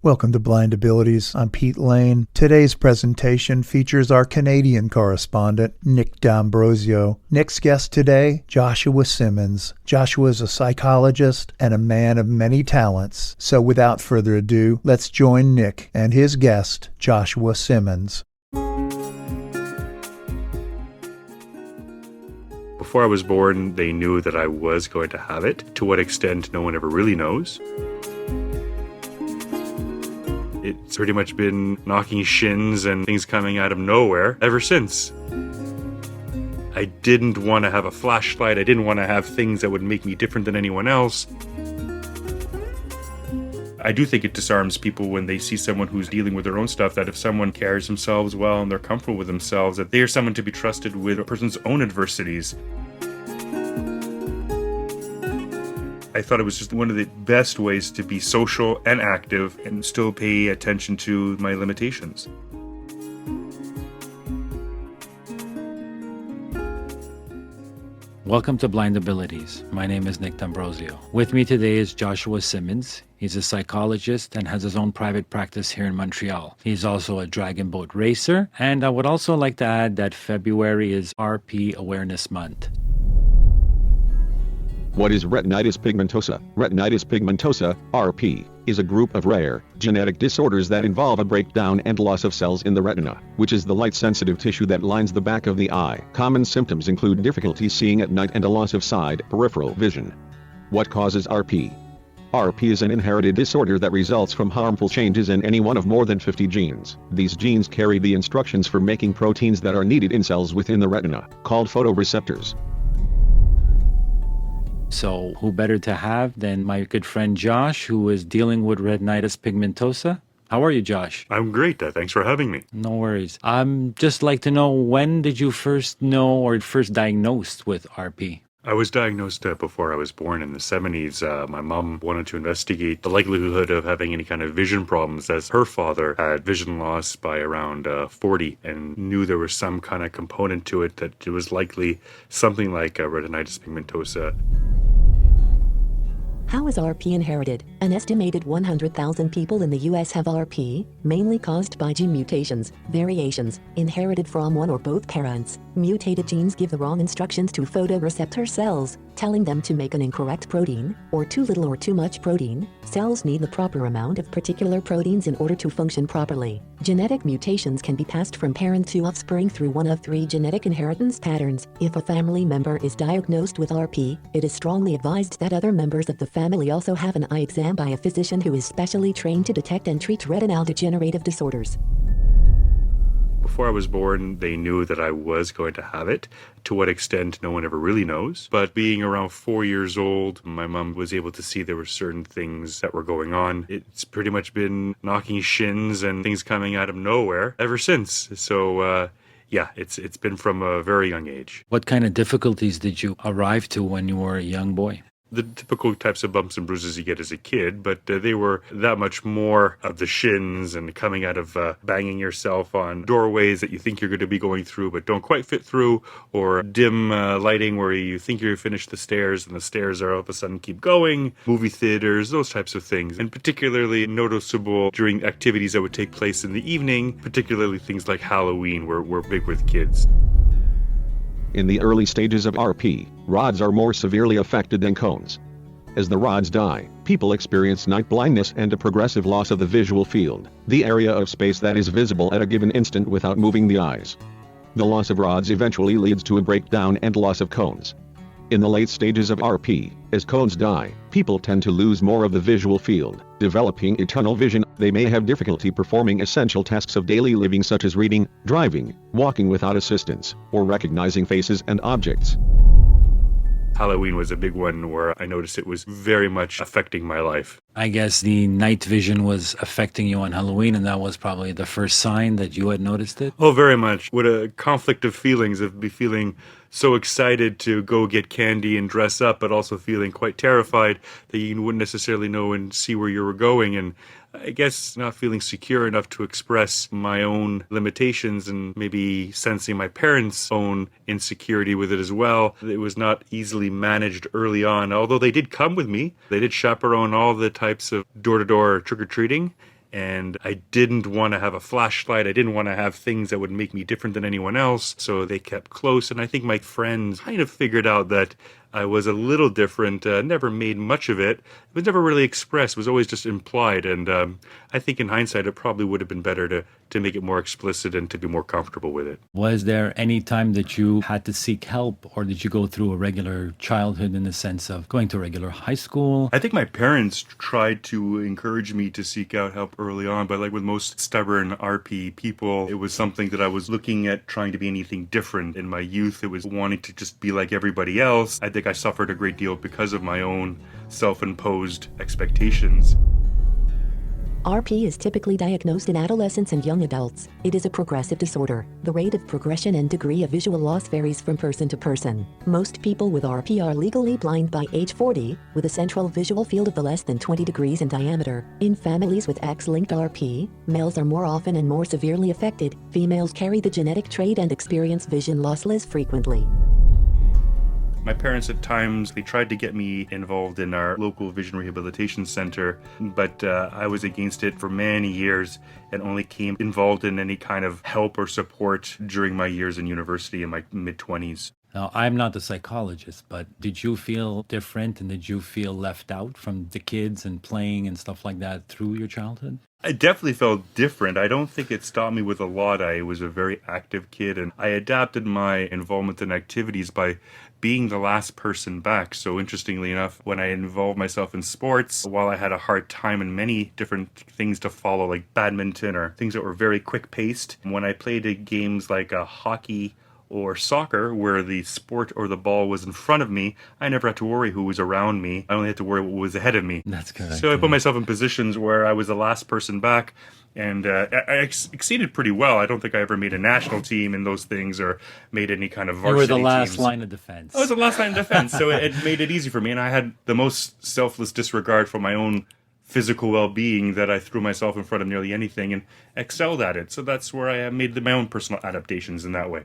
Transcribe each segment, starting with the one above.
Welcome to Blind Abilities. I'm Pete Lane. Today's presentation features our Canadian correspondent, Nick D'Ambrosio. Nick's guest today, Joshua Simmonds. Joshua is a psychologist and a man of many talents. So without further ado, let's join Nick and his guest, Joshua Simmonds. Before I was born, they knew that I was going to have it. To what extent, no one ever really knows. It's pretty much been knocking shins and things coming out of nowhere ever since. I didn't want to have a flashlight. I didn't want to have things that would make me different than anyone else. I do think it disarms people when they see someone who's dealing with their own stuff, that if someone carries themselves well and they're comfortable with themselves, that they are someone to be trusted with a person's own adversities. I thought it was just one of the best ways to be social and active and still pay attention to my limitations. Welcome to Blind Abilities. My name is Nick D'Ambrosio. With me today is Joshua Simmonds. He's a psychologist and has his own private practice here in Montreal. He's also a dragon boat racer, and I would also like to add that February is RP Awareness Month. What is retinitis pigmentosa? Retinitis pigmentosa, RP, is a group of rare, genetic disorders that involve a breakdown and loss of cells in the retina, which is the light-sensitive tissue that lines the back of the eye. Common symptoms include difficulty seeing at night and a loss of side peripheral vision. What causes RP? RP is an inherited disorder that results from harmful changes in any one of more than 50 genes. These genes carry the instructions for making proteins that are needed in cells within the retina, called photoreceptors. So who better to have than my good friend Josh, who is dealing with retinitis pigmentosa? How are you, Josh? I'm great. Thanks for having me. No worries. I'm just like to know, when did you first know or first diagnosed with RP? I was diagnosed before I was born in the 70s. My mom wanted to investigate the likelihood of having any kind of vision problems, as her father had vision loss by around 40 and knew there was some kind of component to it, that it was likely something like retinitis pigmentosa. How is RP inherited? An estimated 100,000 people in the U.S. have RP, mainly caused by gene mutations, variations, inherited from one or both parents. Mutated genes give the wrong instructions to photoreceptor cells, telling them to make an incorrect protein, or too little or too much protein. Cells need the proper amount of particular proteins in order to function properly. Genetic mutations can be passed from parent to offspring through one of 3 genetic inheritance patterns. If a family member is diagnosed with RP, it is strongly advised that other members of the family also have an eye exam by a physician who is specially trained to detect and treat retinal degenerative disorders. Before I was born, they knew that I was going to have it. To what extent, no one ever really knows. But being around 4 years old, my mom was able to see there were certain things that were going on. It's pretty much been knocking shins and things coming out of nowhere ever since. So, it's been from a very young age. What kind of difficulties did you arrive to when you were a young boy? The typical types of bumps and bruises you get as a kid, but they were that much more of the shins and coming out of banging yourself on doorways that you think you're going to be going through but don't quite fit through, or dim lighting where you think you're finished the stairs and the stairs are all of a sudden keep going, movie theaters, those types of things. And particularly noticeable during activities that would take place in the evening, particularly things like Halloween were big with kids. In the early stages of RP, rods are more severely affected than cones. As the rods die, people experience night blindness and a progressive loss of the visual field, the area of space that is visible at a given instant without moving the eyes. The loss of rods eventually leads to a breakdown and loss of cones. In the late stages of RP, as cones die, people tend to lose more of the visual field, developing tunnel vision. They may have difficulty performing essential tasks of daily living such as reading, driving, walking without assistance, or recognizing faces and objects. Halloween was a big one where I noticed it was very much affecting my life. I guess the night vision was affecting you on Halloween, and that was probably the first sign that you had noticed it? Oh, very much. With a conflict of feelings of feeling so excited to go get candy and dress up, but also feeling quite terrified that you wouldn't necessarily know and see where you were going. And I guess not feeling secure enough to express my own limitations and maybe sensing my parents' own insecurity with it as well. It was not easily managed early on, although they did come with me. They did chaperone all the types of door-to-door trick-or-treating. and I didn't want to have a flashlight. I didn't want to have things that would make me different than anyone else. So they kept close. And I think my friends kind of figured out that I was a little different, never made much of it. It was never really expressed. It was always just implied. And I think in hindsight, it probably would have been better to make it more explicit and to be more comfortable with it. Was there any time that you had to seek help, or did you go through a regular childhood in the sense of going to a regular high school? I think my parents tried to encourage me to seek out help early on, but like with most stubborn RP people, it was something that I was looking at trying to be anything different. In my youth, it was wanting to just be like everybody else. I think I suffered a great deal because of my own self-imposed expectations. RP is typically diagnosed in adolescents and young adults. It is a progressive disorder. The rate of progression and degree of visual loss varies from person to person. Most people with RP are legally blind by age 40, with a central visual field of less than 20 degrees in diameter. In families with X-linked RP, males are more often and more severely affected. Females carry the genetic trait and experience vision loss less frequently. My parents at times, they tried to get me involved in our local vision rehabilitation center, but I was against it for many years and only came involved in any kind of help or support during my years in university in my mid-20s. Now, I'm not a psychologist, but did you feel different and did you feel left out from the kids and playing and stuff like that through your childhood? I definitely felt different. I don't think it stopped me with a lot. I was a very active kid, and I adapted my involvement in activities by being the last person back. So interestingly enough, when I involved myself in sports, while I had a hard time in many different things to follow, like badminton or things that were very quick paced, when I played games like hockey or soccer, where the sport or the ball was in front of me, I never had to worry who was around me. I only had to worry what was ahead of me. That's correct. So I put myself in positions where I was the last person back, and I exceeded pretty well. I don't think I ever made a national team in those things or made any kind of varsity You were the last teams. line of defense. I was the last line of defense, so it made it easy for me, and I had the most selfless disregard for my own physical well-being that I threw myself in front of nearly anything and excelled at it. So that's where I made my own personal adaptations in that way.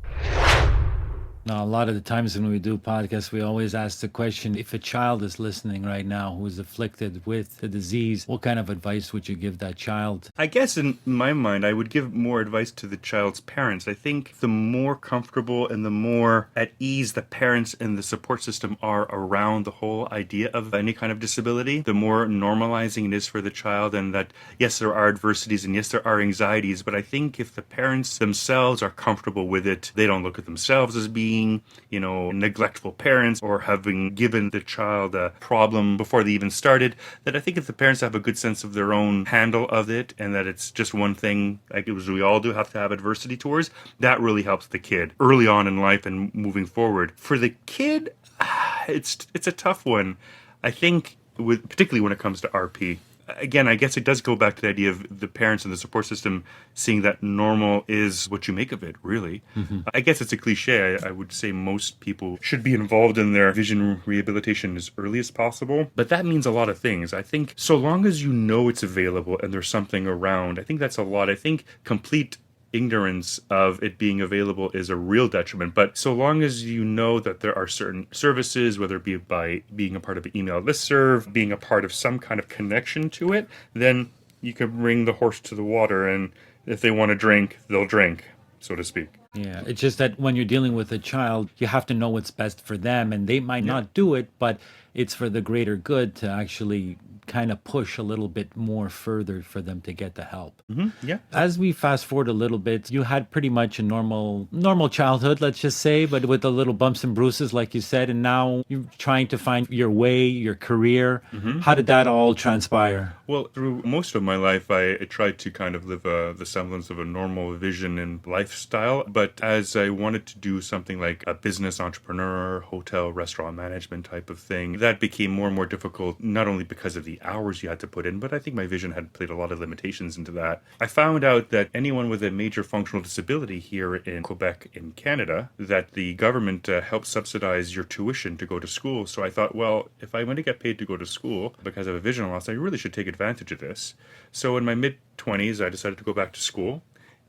Now, a lot of the times when we do podcasts, we always ask the question, if a child is listening right now who is afflicted with the disease, what kind of advice would you give that child? I guess in my mind, I would give more advice to the child's parents. I think the more comfortable and the more at ease the parents and the support system are around the whole idea of any kind of disability, the more normalizing it is for the child. And that, yes, there are adversities and yes, there are anxieties, but I think if the parents themselves are comfortable with it, they don't look at themselves as being, neglectful parents or having given the child a problem before they even started, that I think if the parents have a good sense of their own handle of it and that it's just one thing, like we all do have to have adversity towards, that really helps the kid early on in life and moving forward. For the kid, it's a tough one. I think, particularly when it comes to RP. Again, I guess it does go back to the idea of the parents and the support system seeing that normal is what you make of it, really. Mm-hmm. I guess it's a cliche. I would say most people should be involved in their vision rehabilitation as early as possible. But that means a lot of things. I think so long as you know it's available and there's something around, I think that's a lot. I think complete ignorance of it being available is a real detriment. But so long as you know that there are certain services, whether it be by being a part of an email listserv, being a part of some kind of connection to it, then you can bring the horse to the water. And if they want to drink, they'll drink, so to speak. Yeah, it's just that when you're dealing with a child, you have to know what's best for them, and they might not do it, but it's for the greater good to actually kind of push a little bit more further for them to get the help. Mm-hmm. Yeah. As we fast forward a little bit, you had pretty much a normal childhood, let's just say, but with the little bumps and bruises, like you said, and now you're trying to find your way, your career. Mm-hmm. How did that all transpire? Well, through most of my life, I tried to kind of live the semblance of a normal vision and lifestyle. But as I wanted to do something like a business entrepreneur, hotel, restaurant management type of thing, that became more and more difficult, not only because of the hours you had to put in, but I think my vision had played a lot of limitations into that. I found out that anyone with a major functional disability here in Quebec, in Canada, that the government helps subsidize your tuition to go to school. So I thought, well, if I'm going to get paid to go to school because I have a vision loss, I really should take advantage of this. So in my mid-20s, I decided to go back to school.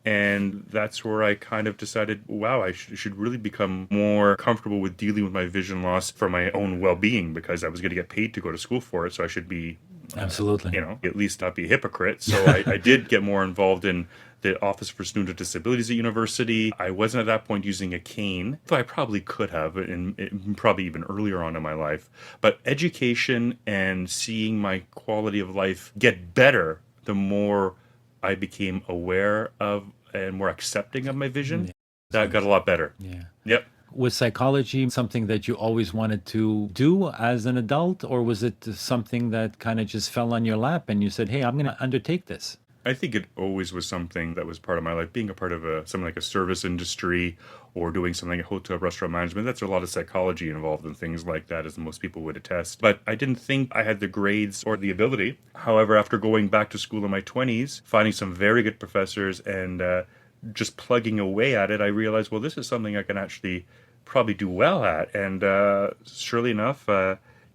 And that's where I kind of decided, wow, I should really become more comfortable with dealing with my vision loss for my own well-being, because I was going to get paid to go to school for it. So I should be Absolutely. At least not be a hypocrite. So I did get more involved in the Office for Student with Disabilities at university. I wasn't at that point using a cane, though I probably could have, and probably even earlier on in my life. But education and seeing my quality of life get better the more I became aware of and more accepting of my vision, that got a lot better. Yeah. Yep. Was psychology something that you always wanted to do as an adult, or was it something that kind of just fell on your lap and you said, hey, I'm going to undertake this? I think it always was something that was part of my life. Being a part of something like a service industry or doing something like hotel restaurant management, that's a lot of psychology involved in things like that, as most people would attest. But I didn't think I had the grades or the ability. However, after going back to school in my 20s, finding some very good professors and just plugging away at it, I realized, well, this is something I can actually probably do well at. And surely enough,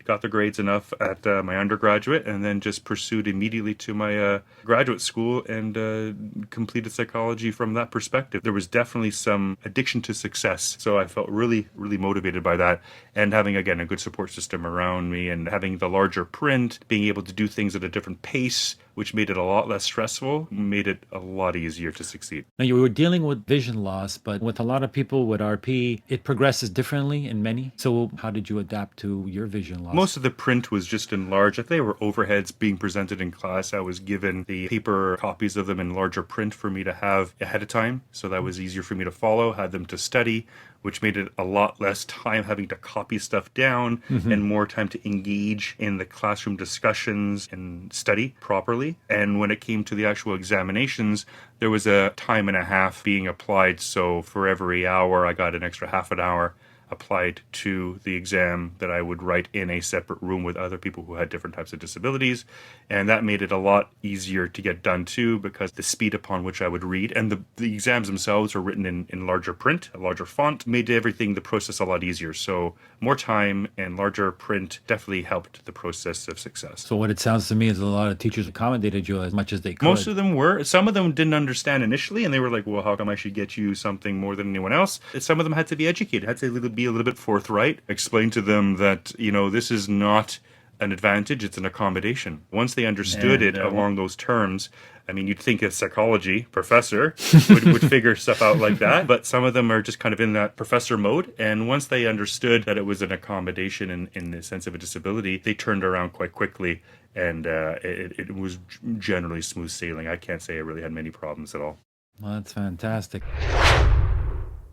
got the grades enough at my undergraduate, and then just pursued immediately to my graduate school and completed psychology from that perspective. There was definitely some addiction to success, so I felt really, really motivated by that. And having, again, a good support system around me and having the larger print, being able to do things at a different pace, which made it a lot less stressful, made it a lot easier to succeed. Now, you were dealing with vision loss, but with a lot of people with RP, it progresses differently in many. So how did you adapt to your vision loss? Most of the print was just enlarged. If they were overheads being presented in class, I was given the paper copies of them in larger print for me to have ahead of time. So that was easier for me to follow, had them to study, which made it a lot less time having to copy stuff down and more time to engage in the classroom discussions and study properly. And when it came to the actual examinations, there was a time and a half being applied. So for every hour, I got an extra half an hour applied to the exam that I would write in a separate room with other people who had different types of disabilities. And that made it a lot easier to get done too, because the speed upon which I would read, and the exams themselves are written in larger print, a larger font, made everything, the process a lot easier. So more time and larger print definitely helped the process of success. So what it sounds to me is a lot of teachers accommodated you as much as they could. Most of them were. Some of them didn't understand initially, and they were like, well, how come I should get you something more than anyone else? Some of them had to be educated, had to be a little bit forthright, explain to them that, this is not an advantage, it's an accommodation. Once they understood it along those terms, I mean, you'd think a psychology professor would figure stuff out like that, but some of them are just kind of in that professor mode. And once they understood that it was an accommodation in the sense of a disability, they turned around quite quickly, and it was generally smooth sailing. I can't say I really had many problems at all. Well, that's fantastic.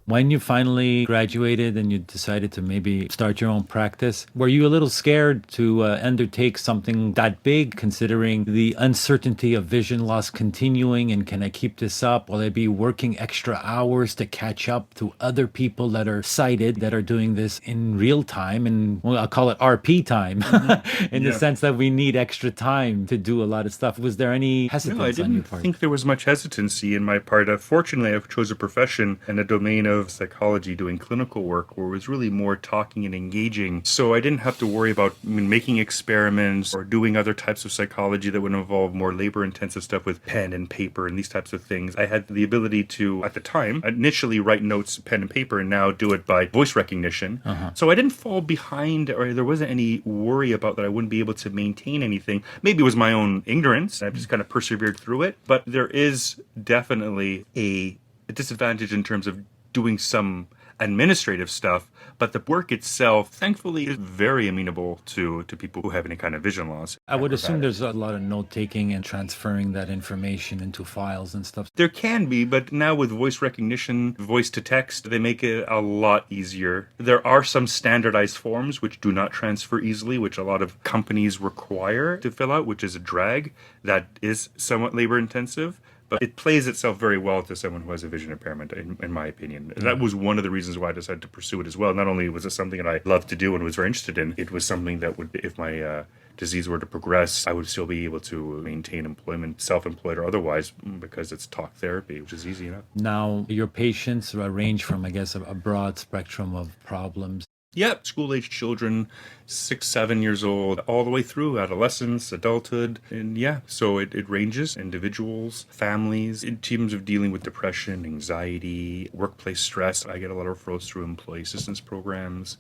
When you finally graduated and you decided to maybe start your own practice, were you a little scared to undertake something that big, considering the uncertainty of vision loss continuing? And can I keep this up? Will I be working extra hours to catch up to other people that are sighted, that are doing this in real time? And I'll call it RP time, in the sense that we need extra time to do a lot of stuff. Was there any hesitance on your part? I didn't think there was much hesitancy in my part. Fortunately, I chose a profession and a domain of psychology doing clinical work where it was really more talking and engaging. So I didn't have to worry about making experiments or doing other types of psychology that would involve more labor-intensive stuff with pen and paper and these types of things. I had the ability to, at the time, initially write notes, pen and paper, and now do it by voice recognition. So I didn't fall behind, or there wasn't any worry about that I wouldn't be able to maintain anything. Maybe it was my own ignorance. I've just kind of persevered through it. But there is definitely a disadvantage in terms of doing some administrative stuff, but the work itself, thankfully, is very amenable to people who have any kind of vision loss. I would assume there's a lot of note-taking and transferring that information into files and stuff. There can be, but now with voice recognition, voice to text, they make it a lot easier. There are some standardized forms which do not transfer easily, which a lot of companies require to fill out, which is a drag. That is somewhat labor-intensive. But it plays itself very well to someone who has a vision impairment, in my opinion. And that was one of the reasons why I decided to pursue it as well. Not only was it something that I loved to do and was very interested in, it was something that would, if my disease were to progress, I would still be able to maintain employment, self-employed or otherwise, because it's talk therapy, which is easy enough. Now, your patients range from, I guess, a broad spectrum of problems. Yep, school-age children, 6, 7 years old, all the way through adolescence, adulthood, and yeah, so it ranges, individuals, families, in terms of dealing with depression, anxiety, workplace stress. I get a lot of referrals through employee assistance programs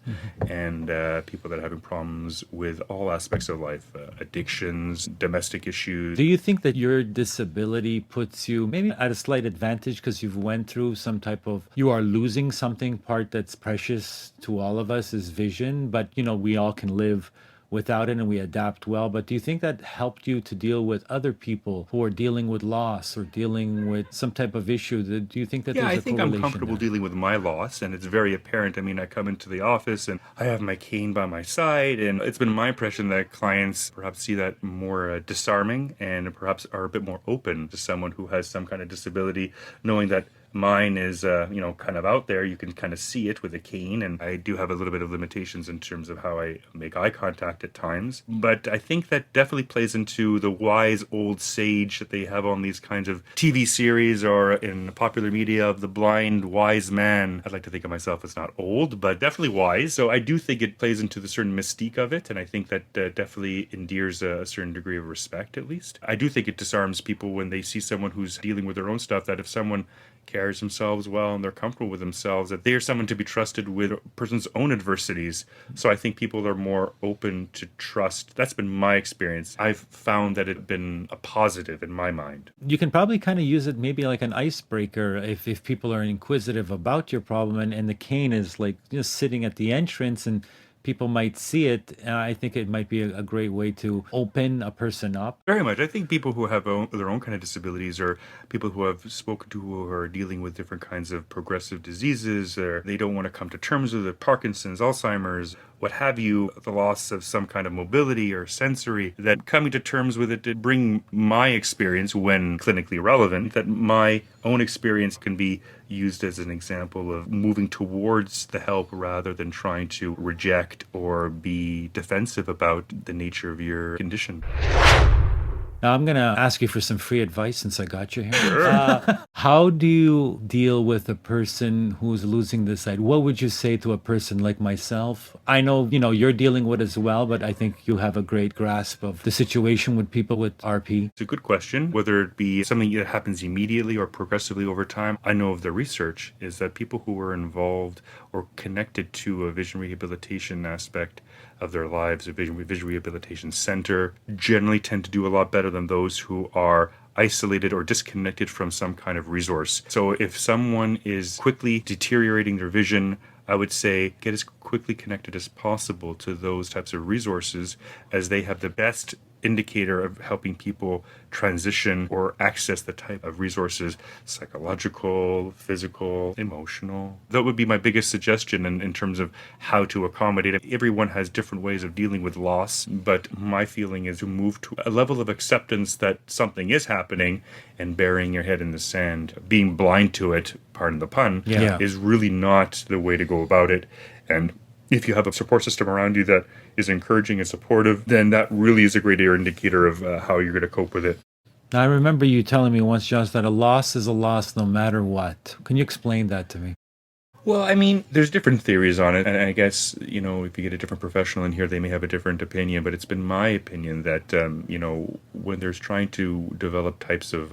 and people that are having problems with all aspects of life, addictions, domestic issues. Do you think that your disability puts you maybe at a slight advantage because you've went through some type of, you are losing something part that's precious to all of us is vision, but we all can live without it and we adapt well. But do you think that helped you to deal with other people who are dealing with loss or dealing with some type of issue? Do you think that Yeah, there's I a think I'm correlation comfortable there? dealing with my loss, and it's very apparent. I mean, I come into the office and I have my cane by my side, and it's been my impression that clients perhaps see that more disarming and perhaps are a bit more open to someone who has some kind of disability, knowing that mine is, kind of out there. You can kind of see it with a cane, and I do have a little bit of limitations in terms of how I make eye contact at times. But I think that definitely plays into the wise old sage that they have on these kinds of TV series or in popular media of the blind wise man. I'd like to think of myself as not old, but definitely wise. So I do think it plays into the certain mystique of it, and I think that definitely endears a certain degree of respect, at least. I do think it disarms people when they see someone who's dealing with their own stuff, that if someone carries themselves well and they're comfortable with themselves, that they are someone to be trusted with a person's own adversities. So I think people are more open to trust. That's been my experience. I've found that it's been a positive in my mind. You can probably kind of use it maybe like an icebreaker if people are inquisitive about your problem, and the cane is like just sitting at the entrance and people might see it. I think it might be a great way to open a person up. Very much. I think people who have their own kind of disabilities, or people who I've spoken to who are dealing with different kinds of progressive diseases, or they don't want to come to terms with it, Parkinson's, Alzheimer's, what have you, the loss of some kind of mobility or sensory, that coming to terms with it to bring my experience, when clinically relevant, that my own experience can be used as an example of moving towards the help rather than trying to reject or be defensive about the nature of your condition. Now, I'm going to ask you for some free advice since I got you here. How do you deal with a person who's losing the sight? What would you say to a person like myself? I know, you're dealing with it as well, but I think you have a great grasp of the situation with people with RP. It's a good question. Whether it be something that happens immediately or progressively over time, I know of the research is that people who are involved or connected to a vision rehabilitation aspect of their lives, a vision rehabilitation center, generally tend to do a lot better than those who are isolated or disconnected from some kind of resource. So if someone is quickly deteriorating their vision, I would say get as quickly connected as possible to those types of resources, as they have the best indicator of helping people transition or access the type of resources, psychological, physical, emotional. That would be my biggest suggestion in terms of how to accommodate it. Everyone has different ways of dealing with loss, but my feeling is to move to a level of acceptance that something is happening, and burying your head in the sand, being blind to it, pardon the pun, is really not the way to go about it. And if you have a support system around you that is encouraging and supportive, then that really is a great indicator of how you're going to cope with it. Now, I remember you telling me once, Josh, that a loss is a loss no matter what. Can you explain that to me? Well, I mean, there's different theories on it, and I guess, if you get a different professional in here, they may have a different opinion, but it's been my opinion that, when there's trying to develop types of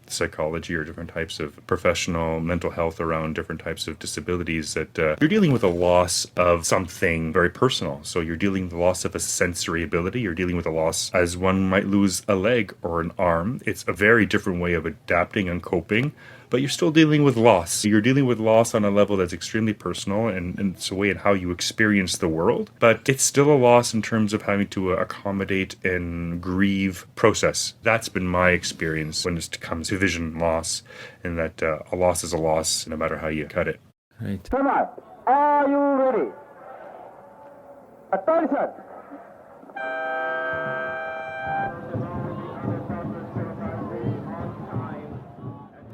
psychology or different types of professional mental health around different types of disabilities, that you're dealing with a loss of something very personal. So you're dealing with the loss of a sensory ability, you're dealing with a loss as one might lose a leg or an arm. It's a very different way of adapting and coping, but you're still dealing with loss. You're dealing with loss on a level that's extremely personal, and it's a way in how you experience the world, but it's still a loss in terms of having to accommodate and grieve process. That's been my experience when it comes to vision loss, and that a loss is a loss no matter how you cut it. Right. Come on. Are you ready? Attention.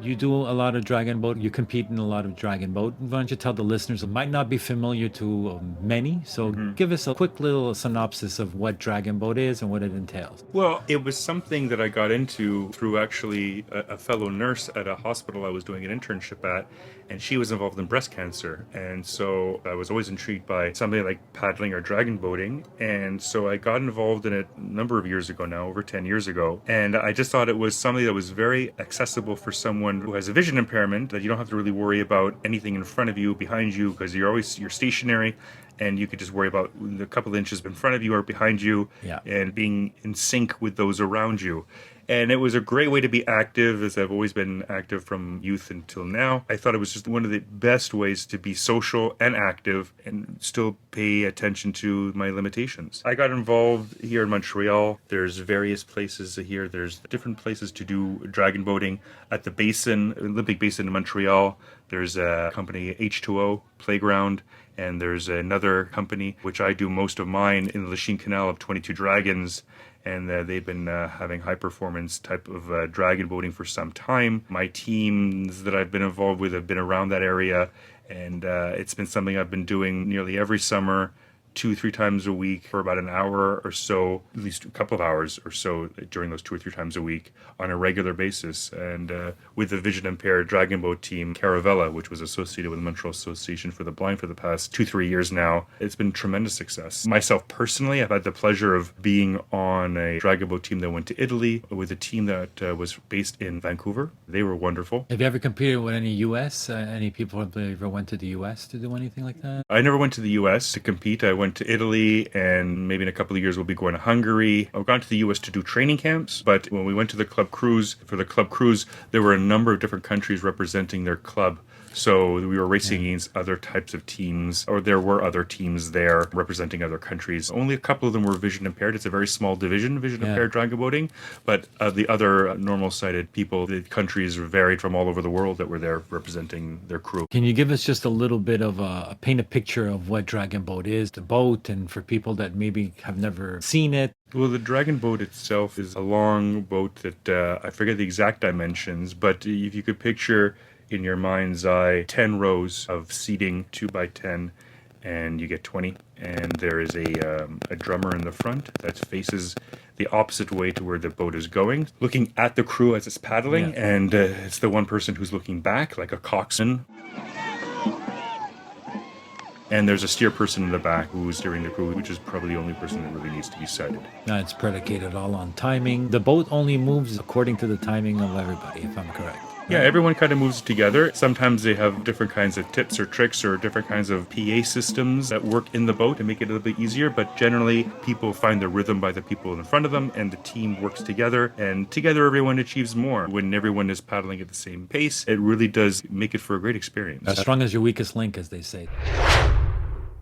You do a lot of dragon boat. You compete in a lot of dragon boat. Why don't you tell the listeners? It might not be familiar to many. So give us a quick little synopsis of what dragon boat is and what it entails. Well, it was something that I got into through actually a fellow nurse at a hospital I was doing an internship at, and she was involved in breast cancer. And so I was always intrigued by something like paddling or dragon boating. And so I got involved in it a number of years ago now, over 10 years ago. And I just thought it was something that was very accessible for someone who has a vision impairment, that you don't have to really worry about anything in front of you, behind you, because you're stationary, and you could just worry about the couple of inches in front of you or behind you, and being in sync with those around you. And it was a great way to be active, as I've always been active from youth until now. I thought it was just one of the best ways to be social and active and still pay attention to my limitations. I got involved here in Montreal. There's various places here. There's different places to do dragon boating at the basin, Olympic Basin in Montreal. There's a company, H2O Playground, and there's another company, which I do most of mine in the Lachine Canal of 22 Dragons. And they've been having high performance type of dragon boating for some time. My teams that I've been involved with have been around that area, and it's been something I've been doing nearly every summer, 2-3 times a week for about an hour or so, at least a couple of hours or so during those 2 or 3 times a week on a regular basis. And with the vision impaired dragon boat team, Caravella, which was associated with the Montreal Association for the Blind for the past 2-3 years now, it's been tremendous success. Myself personally, I've had the pleasure of being on a dragon boat team that went to Italy with a team that was based in Vancouver. They were wonderful. Have you ever competed with any U.S.? Any people have ever went to the U.S. to do anything like that? I never went to the U.S. to compete. I went to Italy, and maybe in a couple of years we'll be going to Hungary. I've gone to the U.S. to do training camps, but when we went to the club cruise, there were a number of different countries representing their club. So we were racing against other types of teams, or there were other teams there representing other countries. Only a couple of them were vision impaired. It's a very small division, vision impaired dragon boating. But the other normal-sighted people, the countries varied from all over the world that were there representing their crew. Can you give us just a little bit of paint a picture of what dragon boat is, the boat, and for people that maybe have never seen it? Well, the dragon boat itself is a long boat that I forget the exact dimensions, but if you could picture in your mind's eye 10 rows of seating, 2x10, and you get 20, and there is a drummer in the front that faces the opposite way to where the boat is going, looking at the crew as it's paddling, and it's the one person who's looking back like a coxswain. And there's a steer person in the back who's steering the crew, which is probably the only person that really needs to be sighted. Now, it's predicated all on timing. The boat only moves according to the timing of everybody, if I'm correct. Yeah, everyone kind of moves together. Sometimes they have different kinds of tips or tricks or different kinds of PA systems that work in the boat and make it a little bit easier. But generally, people find the rhythm by the people in front of them, and the team works together. And together, everyone achieves more. When everyone is paddling at the same pace, it really does make it for a great experience. As strong as your weakest link, as they say.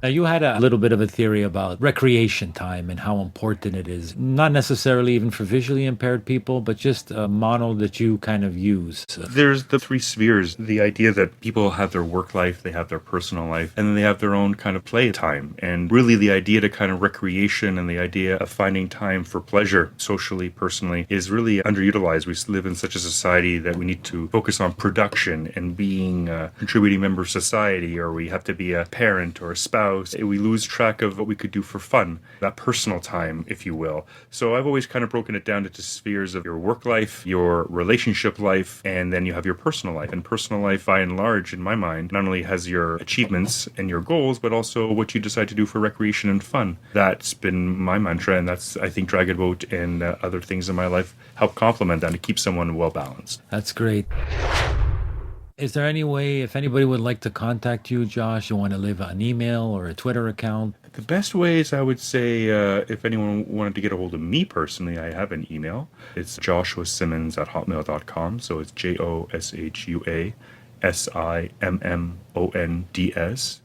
Now, you had a little bit of a theory about recreation time and how important it is, not necessarily even for visually impaired people, but just a model that you kind of use. There's the 3 spheres, the idea that people have their work life, they have their personal life, and then they have their own kind of play time. And really the idea to kind of recreation and the idea of finding time for pleasure, socially, personally, is really underutilized. We live in such a society that we need to focus on production and being a contributing member of society, or we have to be a parent or a spouse. We lose track of what we could do for fun, that personal time, if you will. So I've always kind of broken it down into spheres of your work life, your relationship life, and then you have your personal life. And personal life, by and large, in my mind, not only has your achievements and your goals, but also what you decide to do for recreation and fun. That's been my mantra, and that's, I think, Dragon Boat and other things in my life help complement that to keep someone well balanced. That's great. Is there any way, if anybody would like to contact you, Josh, you want to leave an email or a Twitter account? The best ways, I would say, if anyone wanted to get a hold of me personally, I have an email. It's joshuasimmonds@hotmail.com. So it's JOSHUASIMMONDS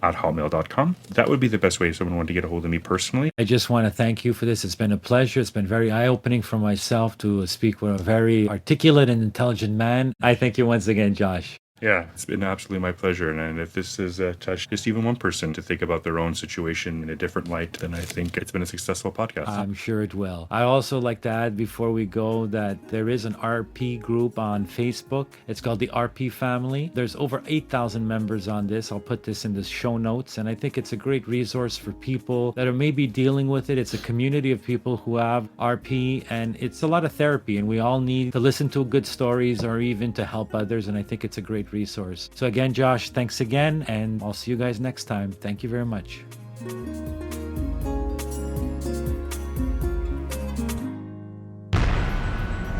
@hotmail.com. That would be the best way if someone wanted to get a hold of me personally. I just want to thank you for this. It's been a pleasure. It's been very eye-opening for myself to speak with a very articulate and intelligent man. I thank you once again, Josh. Yeah, it's been absolutely my pleasure. And if this has touched just even one person to think about their own situation in a different light, then I think it's been a successful podcast. I'm sure it will. I also like to add before we go that there is an RP group on Facebook. It's called the RP Family. There's over 8,000 members on this. I'll put this in the show notes. And I think it's a great resource for people that are maybe dealing with it. It's a community of people who have RP, and it's a lot of therapy. And we all need to listen to good stories or even to help others. And I think it's a great resource. So again, Josh, thanks again. And I'll see you guys next time. Thank you very much.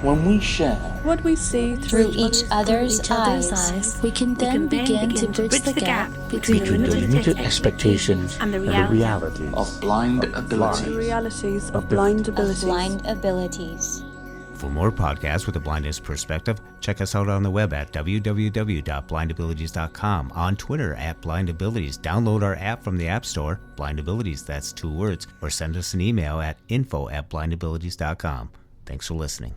When we share what we see through each other's eyes, we can then begin to bridge the gap between the limited expectations and the realities of blind abilities. The realities of blind abilities. For more podcasts with a blindness perspective, check us out on the web at www.blindabilities.com, on Twitter at blindabilities, download our app from the App Store, blindabilities, that's 2 words, or send us an email at info@blindabilities.com. Thanks for listening.